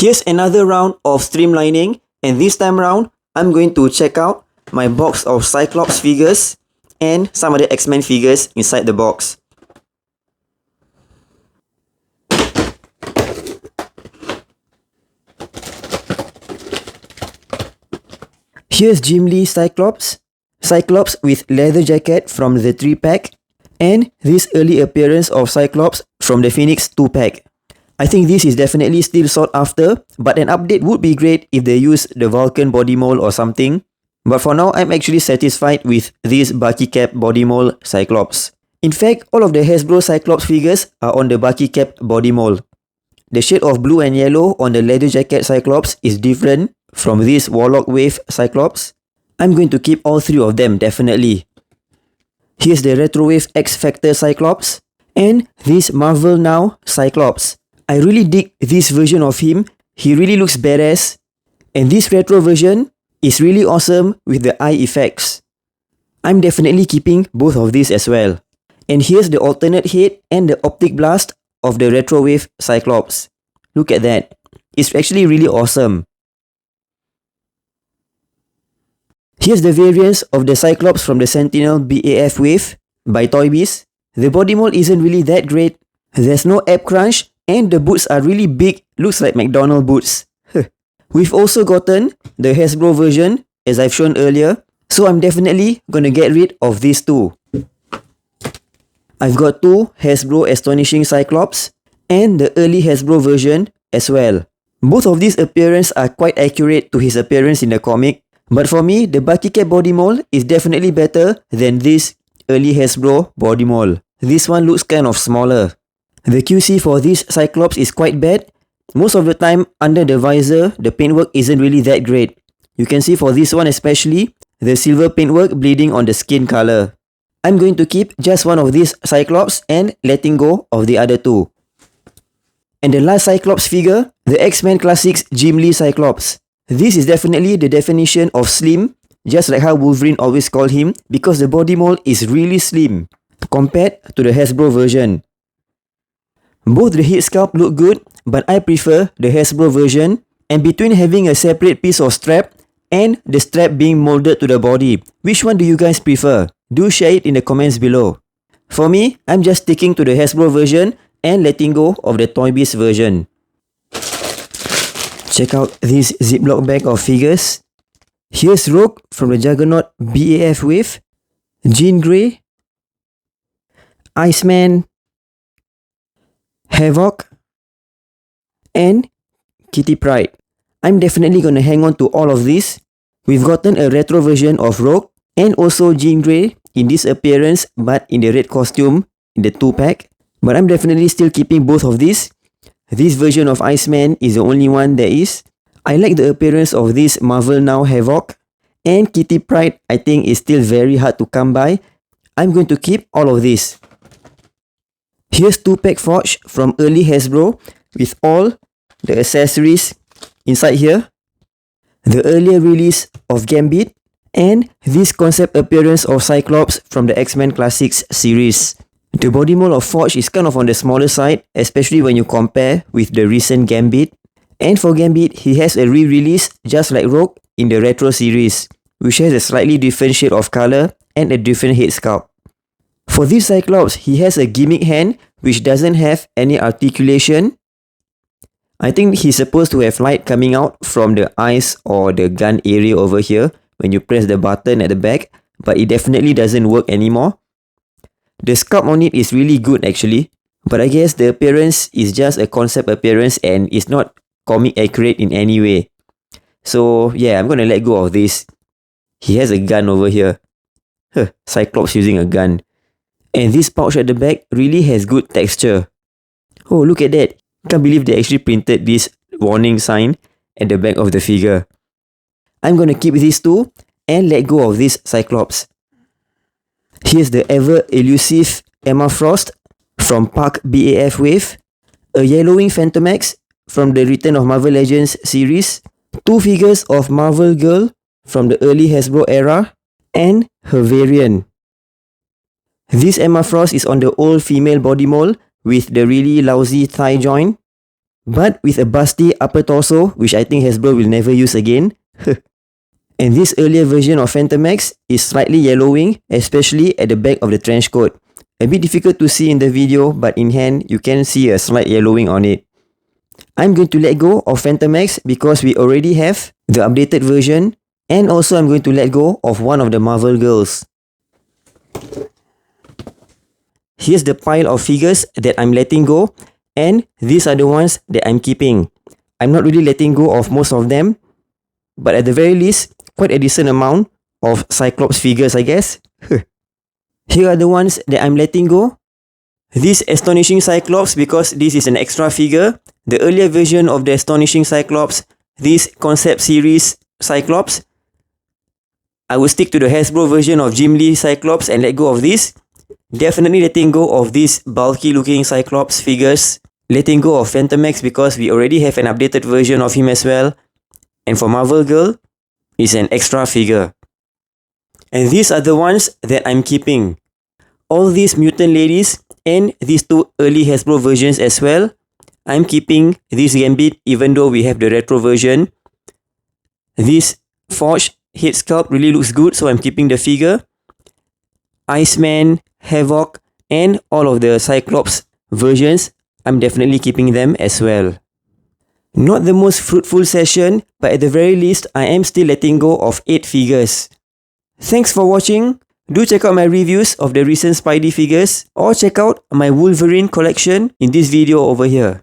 Here's another round of streamlining, and this time round, I'm going to check out my box of Cyclops figures and some other X-Men figures inside the box. Here's Jim Lee Cyclops, Cyclops with leather jacket from the 3-pack, and this early appearance of Cyclops from the Phoenix 2-pack. I think this is definitely still sought after, but an update would be great if they use the Vulcan body mold or something. But for now, I'm actually satisfied with this Bucky Cap body mold Cyclops. In fact, all of the Hasbro Cyclops figures are on the Bucky Cap body mold. The shade of blue and yellow on the leather jacket Cyclops is different from this Warlock Wave Cyclops. I'm going to keep all three of them definitely. Here's the Retro Wave X Factor Cyclops and this Marvel Now Cyclops. I really dig this version of him. He really looks badass. And this retro version is really awesome with the eye effects. I'm definitely keeping both of these as well. And here's the alternate head and the optic blast of the Retro Wave Cyclops. Look at that. It's actually really awesome. Here's the variants of the Cyclops from the Sentinel BAF Wave by Toy Biz. The body mold isn't really that great. There's no ab crunch and the boots are really big, looks like McDonald's boots. We've also gotten the Hasbro version as I've shown earlier, so I'm definitely gonna get rid of these two. I've got two Hasbro Astonishing Cyclops and the early Hasbro version as well. Both of these appearances are quite accurate to his appearance in the comic, but for me, the Bucky Cap body mold is definitely better than this early Hasbro body mold. This one looks kind of smaller. The QC for this Cyclops is quite bad. Most of the time, under the visor, the paintwork isn't really that great. You can see for this one especially, the silver paintwork bleeding on the skin color. I'm going to keep just one of these Cyclops and letting go of the other two. And the last Cyclops figure, the X-Men Classics Jim Lee Cyclops. This is definitely the definition of slim, just like how Wolverine always called him, because the body mold is really slim compared to the Hasbro version. Both the head sculpt look good, but I prefer the Hasbro version, and between having a separate piece of strap and the strap being molded to the body, which one do you guys prefer? Do share it in the comments below. For me, I'm just sticking to the Hasbro version and letting go of the Toy Biz version. Check out this Ziploc bag of figures. Here's Rogue from the Juggernaut BAF Wave, Jean Grey, Iceman, Havoc, and Kitty Pryde. I'm definitely gonna hang on to all of these. We've gotten a retro version of Rogue and also Jean Grey in this appearance but in the red costume in the 2-pack. But I'm definitely still keeping both of these. This version of Iceman is the only one there is. I like the appearance of this Marvel Now Havoc, and Kitty Pryde I think is still very hard to come by. I'm going to keep all of these. Here's 2-pack Forge from early Hasbro with all the accessories inside here. The earlier release of Gambit and this concept appearance of Cyclops from the X-Men Classics series. The body mold of Forge is kind of on the smaller side, especially when you compare with the recent Gambit. And for Gambit, he has a re-release just like Rogue in the Retro series, which has a slightly different shade of color and a different head sculpt. For this Cyclops, he has a gimmick hand which doesn't have any articulation. I think he's supposed to have light coming out from the eyes or the gun area over here when you press the button at the back, but it definitely doesn't work anymore. The sculpt on it is really good actually, but I guess the appearance is just a concept appearance and it's not comic accurate in any way. So yeah, I'm gonna let go of this. He has a gun over here. Cyclops using a gun. And this pouch at the back really has good texture. Oh, look at that. Can't believe they actually printed this warning sign at the back of the figure. I'm gonna keep these two and let go of this Cyclops. Here's the ever elusive Emma Frost from Park BAF Wave, a yellowing Phantomax from the Return of Marvel Legends series, two figures of Marvel Girl from the early Hasbro era, and her variant. This Emma Frost is on the old female body mold with the really lousy thigh joint. but with a busty upper torso, which I think Hasbro will never use again. And this earlier version of Phantom X is slightly yellowing, especially at the back of the trench coat. A bit difficult to see in the video, but in hand, you can see a slight yellowing on it. I'm going to let go of Phantom X because we already have the updated version, and also I'm going to let go of one of the Marvel girls. Here's the pile of figures that I'm letting go, and these are the ones that I'm keeping. I'm not really letting go of most of them, but at the very least, quite a decent amount of Cyclops figures, I guess. Here are the ones that I'm letting go. This Astonishing Cyclops, because this is an extra figure. The earlier version of the Astonishing Cyclops, this concept series Cyclops. I will stick to the Hasbro version of Jim Lee Cyclops and let go of this. Definitely letting go of these bulky looking Cyclops figures. Letting go of Phantom X because we already have an updated version of him as well. And for Marvel Girl, it's an extra figure. And these are the ones that I'm keeping. All these mutant ladies and these two early Hasbro versions as well. I'm keeping this Gambit even though we have the retro version. This forged head sculpt really looks good, so I'm keeping the figure. Iceman, Havoc, and all of the Cyclops versions, I'm definitely keeping them as well. Not the most fruitful session, but at the very least, I am still letting go of 8 figures. Thanks for watching. Do check out my reviews of the recent Spidey figures or check out my Wolverine collection in this video over here.